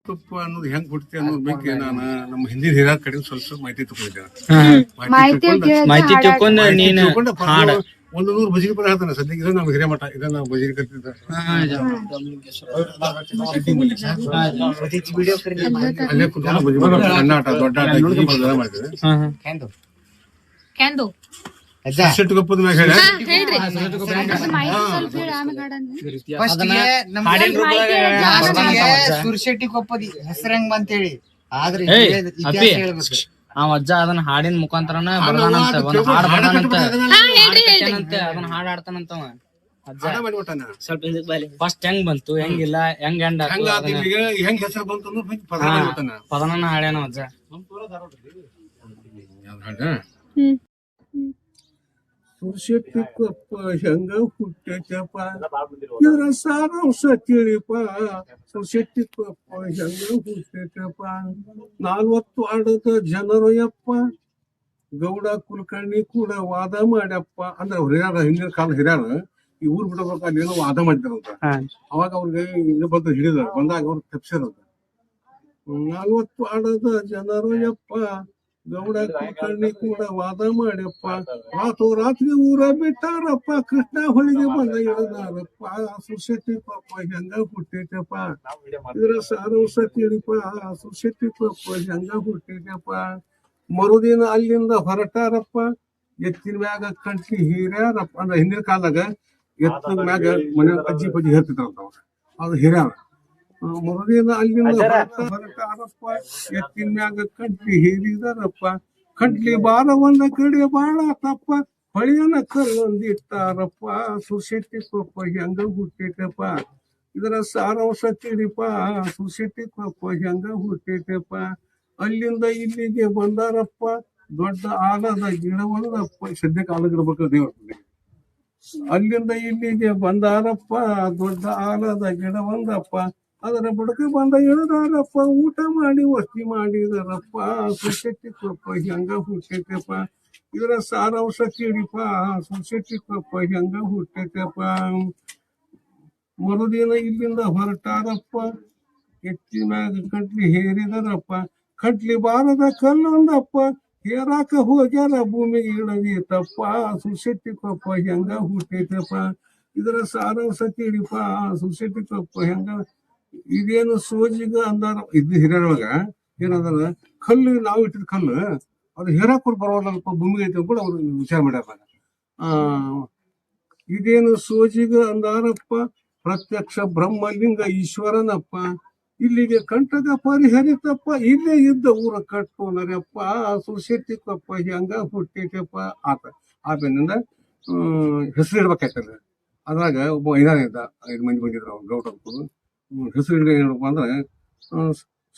ತುಪ್ಪ ಅನ್ನೋದು ಹೆಂಗ್ ಹುಡ್ತಿ ಅನ್ನೋದ್ ಬಗ್ಗೆ ನಾನು ನಮ್ಮ ಹಿಂದಿನ ಹಿರಿಯರ ಕಡೆ ಸ್ವಲ್ಪ ಮಾಹಿತಿ ತಗೊಂಡಿದ್ದೆ. ಮಾಹಿತಿ ತಿಳ್ಕೊಂಡು ನೀನು ಹಾಡ ಒಂದು 100 ಭಜನೆ ಪದ ಹೇಳ್ತಾನೆ. ಸದ್ಯಕ್ಕೆ ಇದನ್ನ ನಾವು ಹಿರಿಯ ಮಠ ಇದನ್ನ ಭಜನೆ ಕರ್ತಿದ್ದ ಅಲ್ಲೇ ಕುತ್ಕೊಂಡು ಭಜನೆ ಸಣ್ಣ ಆಟ ದೊಡ್ಡ ಆಟ ಮಾಡ್ತೇವೆ. ಶೆಟ್ಟಿಗೊಪ್ಪದ ಮ್ಯಾಗ ಹೇಳ ಸುರ್ಶೆಟ್ಟಿಗೊಪ್ಪದಿ ಹೆಸರಂಗ್ ಅಂತೇಳಿ ಆದ್ರೆ ಅವ ಅಜ್ಜ ಅದನ್ನ ಹಾಡಿನ ಮುಖಾಂತರನ ಬಡದಾನಂತ ಒಂದ್ ಹಾಡ್ ಬಡದಾನಂತ ಅದನ್ನ ಹಾಡ್ ಆಡ್ತಾನಂತವ ಅಜ್ಜ. ಸ್ವಲ್ಪ ಫಸ್ಟ್ ಹೆಂಗ್ ಬಂತು ಹೆಂಗಿಲ್ಲ ಹೆಂಗ್ ಎಂಡ್ ಹೆಂಗ್ ಹೆಸರು ಬಂತು ಪದನ ಹಾಡ್ಯಾನ ಅಜ್ಜ. ಸುರ್ಶೆಟ್ಟಿಗೊಪ್ಪ ಹೆಂಗ ಹುಟ್ಟೆಪ್ಪ ಇದ್ರ ಸಾರಾಂಶ ತಿಳಿಪ. ಸುರ್ಶೆಟ್ಟಿಗೊಪ್ಪ ಹೆಂಗ ಹುಟ್ಟೆಪ್ಪ 40 ಆಡದ ಜನರು ಯಪ್ಪ ಗೌಡ ಕುಲಕರ್ಣಿ ಕೂಡ ವಾದ ಮಾಡ್ಯಪ್ಪ. ಅಂದ್ರೆ ಹಿರಿಯಾರ ಹಿಂದಿನ ಕಾಲ ಹಿರಿಯಾರ ಈ ಊರ್ ಬಿಡಬೇಕಾದ್ರೆ ಏನೋ ವಾದ ಮಾಡಿದಾರಂತ. ಅವಾಗ ಅವ್ರಿಗೆ ಇದು ಬಂದು ಹಿಡಿದ ಬಂದಾಗ ಅವ್ರು ತಪ್ಸಿರಂತ. 40 ಆಡದ ಜನರು ಯಪ್ಪ ಗೌಡ ಕುಲಕರ್ಣಿ ಕೂಡ ವಾದ ಮಾಡ್ಯಪ್ಪ. ರಾತ್ರಿ ಊರ ಬಿಟ್ಟಾರಪ್ಪ ಕೃಷ್ಣ ಹೊಳಿಗೆ ಬಂದ ಇಳಿದಾರಪ್ಪ. ಸುರ್ಶೆಟ್ಟಿಗೊಪ್ಪ ಹೆಂಗ ಹುಟ್ಟೈತಪ್ಪ ಇದ್ರ ಸಾರಾಂಶ ತಿಳಿಪ. ಸುರ್ಶೆಟ್ಟಿಗೊಪ್ಪ ಹೆಂಗ ಹುಟ್ಟೈತಪ್ಪ. ಮರುದಿನ ಅಲ್ಲಿಂದ ಹೊರಟಾರಪ್ಪ ಎತ್ತಿನ ಮ್ಯಾಗ ಕಂಟ್ಲಿ ಹಿರ್ಯಾರಪ್ಪ. ಅಂದ್ರೆ ಹಿಂದಿನ ಕಾಲದಾಗ ಎತ್ತಿನ ಮ್ಯಾಗ ಮನೆ ಅಜ್ಜಿ ಪಜ್ಜಿ ಹೇಳ್ತಿದ್ರಂತ ಅದು ಹಿರ್ಯಾರ. ಮರುದಿನ ಅಲ್ಲಿಂದ ಹೊರಟಾರಪ್ಪ ಎತ್ತಿನ ಮ್ಯಾಗ ಕಂಟ್ಲಿ ಹೇರಿದಾರಪ್ಪ. ಕಂಟ್ಲಿ ಬಾರ ಒಂದ ಕಡೆ ಬಾಳ ತಪ್ಪ ಹೊಳೆಯನ ಕಲ್ಲೊಂದಿಟ್ಟಾರಪ್ಪ. ಸುರ್ಶೆಟ್ಟಿಗೊಪ್ಪ ಹೆಂಗ ಹುಟ್ಟೈತಪ್ಪ ಇದರ ಸಾರಾಂಶ ತಿಳಿಪ. ಸುರ್ಶೆಟ್ಟಿಗೊಪ್ಪ ಹೆಂಗ ಹುಟ್ಟೈತಪ್ಪ. ಅಲ್ಲಿಂದ ಇಲ್ಲಿಗೆ ಬಂದಾರಪ್ಪ ದೊಡ್ಡ ಆಲದ ಗಿಡ ಒಂದಪ್ಪ. ಸದ್ಯಕ್ಕೆ ಆಲದ ಗಿಡ ಬೇಕು ದೇವ್ರ. ಅಲ್ಲಿಂದ ಇಲ್ಲಿಗೆ ಬಂದಾರಪ್ಪ ದೊಡ್ಡ ಆಲದ ಗಿಡ ಒಂದಪ್ಪ. ಅದರ ಬುಡಕ ಬಂದ ಇಳಿದಾರಪ್ಪ ಊಟ ಮಾಡಿ ವಸ್ತಿ ಮಾಡಿದಾರಪ್ಪ. ಸುರ್ಶೆಟ್ಟಿಗೊಪ್ಪ ಹೆಂಗ ಹುಟ್ಟೈತಪ್ಪ ಇದರ ಸಾರಾಂಶ ತಿಳಿಪ. ಸುರ್ಶೆಟ್ಟಿಗೊಪ್ಪ ಹೆಂಗ ಹುಟ್ಟೈತಪ್ಪ. ಮರುದಿನ ಇಲ್ಲಿಂದ ಹೊರಟಾರಪ್ಪ ಎತ್ತಿನ ಮ್ಯಾಗ ಕಂಟ್ಲಿ ಹೇರಿದಾರಪ್ಪ. ಕಂಟ್ಲಿ ಬಾರದ ಕಲ್ಲೊಂದಪ್ಪ ಹೇರಾಕ ಹೋಗ್ಯಾರ ಭೂಮಿಗೆ ಇಳದೀತಪ್ಪ. ಸುರ್ಶೆಟ್ಟಿಗೊಪ್ಪ ಹೆಂಗ ಹುಟ್ಟೈತಪ್ಪ ಇದರ ಸಾರಾಂಶ ತಿಳಿಪ. ಸುರ್ಶೆಟ್ಟಿಗೊಪ್ಪ ಹೆಂಗ ಇದೇನು ಸೋಜಿಗ ಅಂದಾರ. ಇದು ಹಿರಿಯರೊಳಗ ಏನಂದಾರ ಕಲ್ಲು ನಾವು ಇಟ್ಟಿದ ಕಲ್ಲು ಅದು ಹೇರಾಕೂರ್ ಬರೋಲ್ಲಪ್ಪ ಭೂಮಿಗೆ ಐತೆ ಕೂಡ ಅವ್ರು ವಿಚಾರ ಮಾಡ್ಯಾರ. ಇದೇನು ಸೋಜಿಗ ಅಂದಾರಪ್ಪ ಪ್ರತ್ಯಕ್ಷ ಬ್ರಹ್ಮಲಿಂಗ ಈಶ್ವರನಪ್ಪ. ಇಲ್ಲಿಗೆ ಕಂಠದ ಪರಿಹರಿತಪ್ಪ ಇಲ್ಲೇ ಇದ್ದ ಊರ ಕಟ್ಟೋನರಪ್ಪ. ಸುರ್ಶೆಟ್ಟಿಗೊಪ್ಪ ಹೆಂಗ ಹುಟ್ಟೈತಪ್ಪ ಆತ. ಆಮೇಲಿಂದ ಹೆಸರು ಇಡ್ಬೇಕಾಯ್ತಲ್ಲ. ಅದ್ರಾಗ ಒಬ್ಬ ಐದಾರ ಇದ್ದ 5 ಮಂದಿ ಬಂದಿದ್ರು ಅವ್ರು ಗೌಡರು. ಹೆಸರು ಏನಪ್ಪ ಅಂದ್ರೆ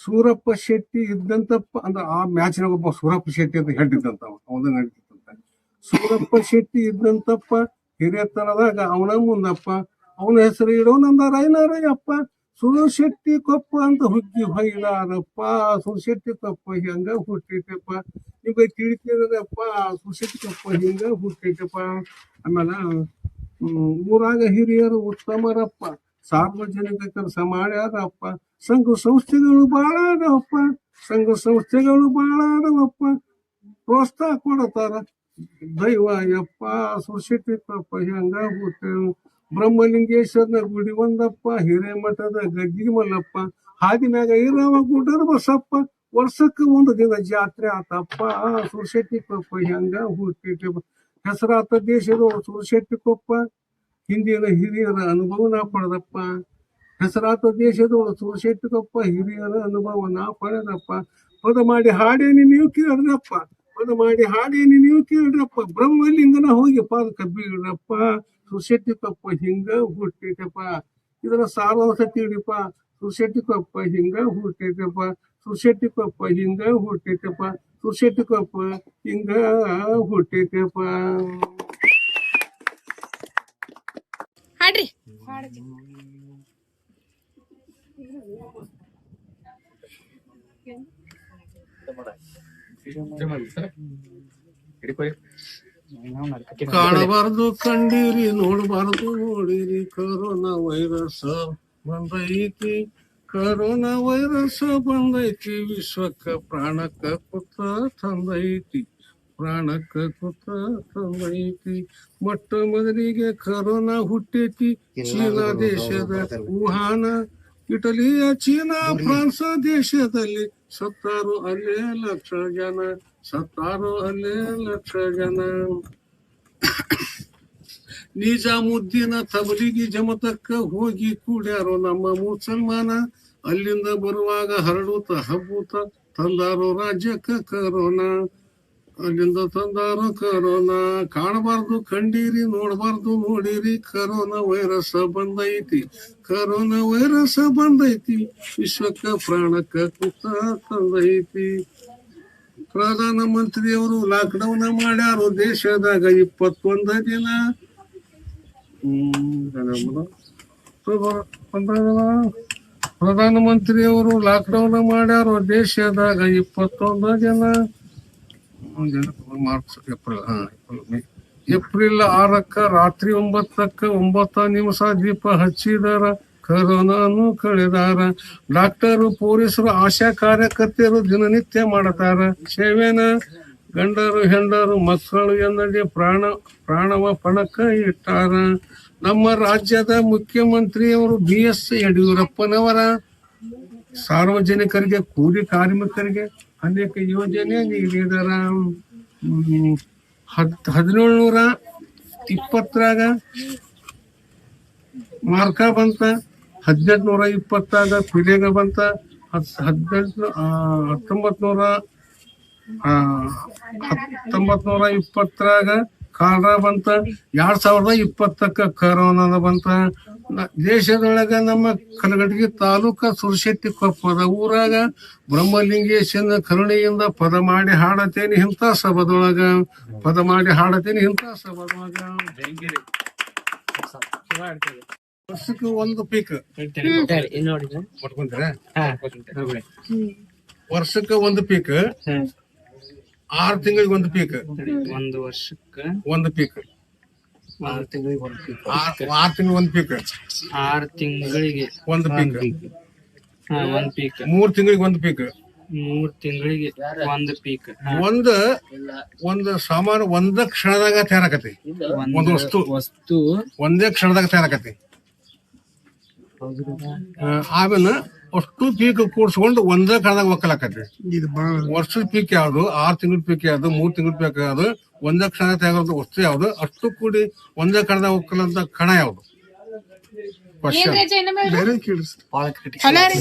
ಸೂರಪ್ಪ ಶೆಟ್ಟಿ ಇದ್ದಂತಪ್ಪ. ಅಂದ್ರೆ ಆ ಮ್ಯಾಚಿನಾಗ ಒಬ್ಬ ಸೂರಪ್ಪ ಶೆಟ್ಟಿ ಅಂತ ಹೇಳಿದ್ದಂತ ಅವನ ನಡೀತಿತ್ತಂತ. ಸೂರಪ್ಪ ಶೆಟ್ಟಿ ಇದ್ದಂತಪ್ಪ ಹಿರಿಯತನದಾಗ ಅವನ ಮುಂದಪ್ಪ. ಅವನ ಹೆಸರು ಇಡೋನಂದ ರೈನರಯ್ಯಪ್ಪ. ಸುರ್ಶೆಟ್ಟಿಗೊಪ್ಪ ಅಂತ ಹುಗ್ಗಿ ಹೊಯ್ಲಾರಪ್ಪ. ಸುರ್ಶೆಟ್ಟಿಗೊಪ್ಪ ಹೆಂಗ ಹುಟ್ಟೈತಪ್ಪ ನಿಮ್ಗೆ ತಿಳಿತಿರಪ್ಪ. ಸುರ್ಶೆಟ್ಟಿಗೊಪ್ಪ ಹಿಂಗ ಹುಟ್ಟೈತಪ್ಪ. ಆಮೇಲೆ ಊರಾಗ ಹಿರಿಯರು ಉತ್ತಮರಪ್ಪ ಸಾರ್ವಜನಿಕ ಕೆಲಸ ಮಾಡ್ಯಾರಪ್ಪ. ಸಂಘ ಸಂಸ್ಥೆಗಳು ಬಾಳ ಅದಾವಪ್ಪ. ಸಂಘ ಸಂಸ್ಥೆಗಳು ಬಾಳ ಅದಾವಪ್ಪ ಪ್ರೋತ್ಸಾಹ ಕೊಡತಾರ ದೈವ ಯಪ್ಪ. ಸುರ್ಶೆಟ್ಟಿಗೊಪ್ಪ ಹೆಂಗ ಹುಟ್ಟೇವು. ಬ್ರಹ್ಮಲಿಂಗೇಶ್ವರನ ಗುಡಿ ಒಂದಪ್ಪ ಹಿರೇಮಠದ ಗದ್ದಿ ಮಲ್ಲಪ್ಪ. ಹಾದಿ ಮ್ಯಾಗ ಇರವ ಗುಡ್ಡರ ಬಸಪ್ಪ. ವರ್ಷಕ್ಕೆ ಒಂದು ದಿನ ಜಾತ್ರೆ ಆತಪ್ಪ. ಸುರ್ಶೆಟ್ಟಿಗೊಪ್ಪ ಹೆಂಗ ಹುಟ್ಟೈತಪ್ಪ ಹೆಸರಾತ ದೇಶದೋಳು ಸುರ್ಶೆಟ್ಟಿಗೊಪ್ಪ ಹಿಂದಿನ ಹಿರಿಯರ ಅನುಭವನ ಪಡೆದಪ್ಪ. ಹೆಸರಾತ ದೇಶದೋಳು ಸುರ್ಶೆಟ್ಟಿಗೊಪ್ಪ ಹಿರಿಯರ ಅನುಭವನ ಪಡೆದಪ್ಪ. ಪದ ಮಾಡಿ ಹಾಡೇನಿ ನೀವು ಕೇಳ್ರಪ್ಪ. ಪದ ಮಾಡಿ ಹಾಡೇನಿ ನೀವು ಕೇಳ್ರಪ್ಪ. ಬ್ರಹ್ಮಲಿಂಗನ ಹೋಗಿ ಪಾದಕ ಬೀಳ್ರಪ್ಪ. ಸುರ್ಶೆಟ್ಟಿಗೊಪ್ಪ ಹಿಂಗ ಹುಟ್ಟೈತಪ್ಪ ಇದರ ಸಾರಾಂಶ ತಿಳಿಪ. ಸುರ್ಶೆಟ್ಟಿಗೊಪ್ಪ ಹಿಂಗ ಹುಟ್ಟೈತಪ್ಪ. ಸುರ್ಶೆಟ್ಟಿಗೊಪ್ಪ ಹಿಂಗ ಹುಟ್ಟೈತಪ್ಪ. ಸುರ್ಶೆಟ್ಟಿಗೊಪ್ಪ ಹಿಂಗ ಹುಟ್ಟೈತಪ್ಪ. ಹಾಡ್ರಿ ಕಾಣಬಾರ್ದು ಕಂಡಿರಿ ನೋಡಬಾರ್ದು ನೋಡಿರಿ ಕೊರೋನಾ ವೈರಸ್ ಬಂದೈತಿ ಕರೋನಾ ವೈರಸ್ ಬಂದೈತಿ ವಿಶ್ವಕ್ಕ ಪ್ರಾಣಕ್ಕ ಕುತ್ತ ತಂದೈತಿ ಮೊಟ್ಟ ಮೊದಲಿಗೆ ಕರೋನಾ ಹುಟ್ಟೈತಿ ಚೀನಾ ದೇಶದ ವುಹಾನ ಇಟಲಿಯ ಚೀನಾ ಫ್ರಾನ್ಸ್ ದೇಶದಲ್ಲಿ ಸತ್ತಾರು ಅಲ್ಲೇ ಲಕ್ಷ ಜನ ನಿಜಾಮುದ್ದೀನ ತಬಲಿಗಿ ಜಮತಕ್ಕ ಹೋಗಿ ಕೂಡ್ಯಾರೋ ನಮ್ಮ ಮುಸಲ್ಮಾನ ಅಲ್ಲಿಂದ ಬರುವಾಗ ಹರಡುತ್ತ ಹಬ್ಬುತ್ತ ತಂದಾರೋ ರಾಜ್ಯಕ್ಕ ಕರೋನಾ ಅಲ್ಲಿಂದ ತಂದಾರೋ ಕರೋನಾ ಕಾಣಬಾರ್ದು ಕಂಡೀರಿ ನೋಡಬಾರ್ದು ನೋಡಿರಿ ಕರೋನಾ ವೈರಸ್ ಬಂದೈತಿ ವಿಶ್ವಕ್ಕ ಪ್ರಾಣಕ್ಕ ಕುತ್ತ ತಂದೈತಿ ಪ್ರಧಾನ ಮಂತ್ರಿಯವರು ಲಾಕ್ಡೌನ್ ಮಾಡ್ಯಾರು ದೇಶದಾಗ 21 ದಿನ ಪ್ರಧಾನ ಮಂತ್ರಿಯವರು ಲಾಕ್ಡೌನ್ ಮಾಡ್ಯಾರು ದೇಶದಾಗ 21 ದಿನ ಮಾರ್ಚ್ ಏಪ್ರಿಲ್ 6ಕ್ಕ ರಾತ್ರಿ 9 ನಿಮಿಷ ದೀಪ ಹಚ್ಚಿದಾರ ಕರೋನಾನು ಕಳೆದಾರ ಡಾಕ್ಟರು ಪೊಲೀಸರು ಆಶಾ ಕಾರ್ಯಕರ್ತೆಯರು ದಿನನಿತ್ಯ ಮಾಡತಾರ ಸೇವೆನ ಗಂಡರು ಹೆಂಡರು ಮಕ್ಕಳು ಎನ್ನದೇ ಪ್ರಾಣವ ಪಣಕ್ಕ ಇಟ್ಟಾರ ನಮ್ಮ ರಾಜ್ಯದ ಮುಖ್ಯಮಂತ್ರಿಯವರು BS ಯಡಿಯೂರಪ್ಪನವರ ಸಾರ್ವಜನಿಕರಿಗೆ ಕೂಲಿ ಕಾರ್ಮಿಕರಿಗೆ ಅನೇಕ ಯೋಜನೆ ನೀಡಿದಾರ 1720 ಮಾರ್ಕ ಬಂತ 1820 ಪಿಲೇಗ ಬಂತ 1920 ಕಾಲ್ರಾ ಬಂತ 2020 ಕರೋನಾದ ಬಂತ ದೇಶದೊಳಗ ನಮ್ಮ ಕಲಗಟಗಿ ತಾಲೂಕ ಸುರಶೆಟ್ಟಿ ಕೊಪ್ಪದ ಊರಾಗ ಬ್ರಹ್ಮಲಿಂಗೇಶನ ಕರುಣೆಯಿಂದ ಪದ ಮಾಡಿ ಹಾಡತೇನೆ ಇಂಥ ಸಭದೊಳಗ ವರ್ಷಕ್ಕೆ ಒಂದು ಪೀಕ್ ವರ್ಷಕ್ಕೆ ಒಂದು ಪೀಕ್ 6 ತಿಂಗಳಿಗೆ ಒಂದು ಪೀಕ್ ಒಂದು ವರ್ಷಕ್ಕ ಒಂದು ಪೀಕ್ 6 ತಿಂಗಳಿಗೆ ಒಂದು ಪೀಕ್ 6 ತಿಂಗಳಿಗೆ ಒಂದು ಪೀಕ್ 6 ತಿಂಗಳಿಗೆ ಒಂದು ಪೀಕ್ ಒಂದ್ ಪೀಕ್ 3 ತಿಂಗಳಿಗೆ ಒಂದು ಪೀಕ್ 3 ತಿಂಗಳಿಗೆ ಒಂದು ಪೀಕ್ ಒಂದು ಸಾಮಾನು ಒಂದ ಕ್ಷಣದಾಗ ತಯಾರಾಕತಿ ಒಂದು ವಸ್ತು ಒಂದೇ ಕ್ಷಣದಾಗ ತಯಾರಾಕತಿ ಆಮೇಲೆ ಅಷ್ಟು ಪೀಕ್ ಕೂಡ್ಸ್ಕೊಂಡು ಒಂದೇ ಕ್ಷಣದಾಗ ಒಕ್ಕಲಾಕತಿ ವರ್ಷದ ಪೀಕ್ ಯಾವ್ದು 6 ತಿಂಗಳ ಪೀಕ್ ಯಾವ್ದು 3 ತಿಂಗಳ ಪೀಕ್ ಯಾವ್ದು ಒಂದೇ ಕ್ಷಣ ತಯಾರಾದ ವಸ್ತು ಯಾವ್ದು ಅಷ್ಟು ಕೂಡಿ ಒಂದೇ ಕ್ಷಣದಾಗ ಒಕ್ಕಲಂತ ಕಣ ಯಾವ್ದು ಕ್ವಶನ್ ಏನ್ರಿ ಜೈನ ಮೇಡಮ್? ಬೇರೆ ಕೇಳಿಸ್ ಹಲೋ ರೀ.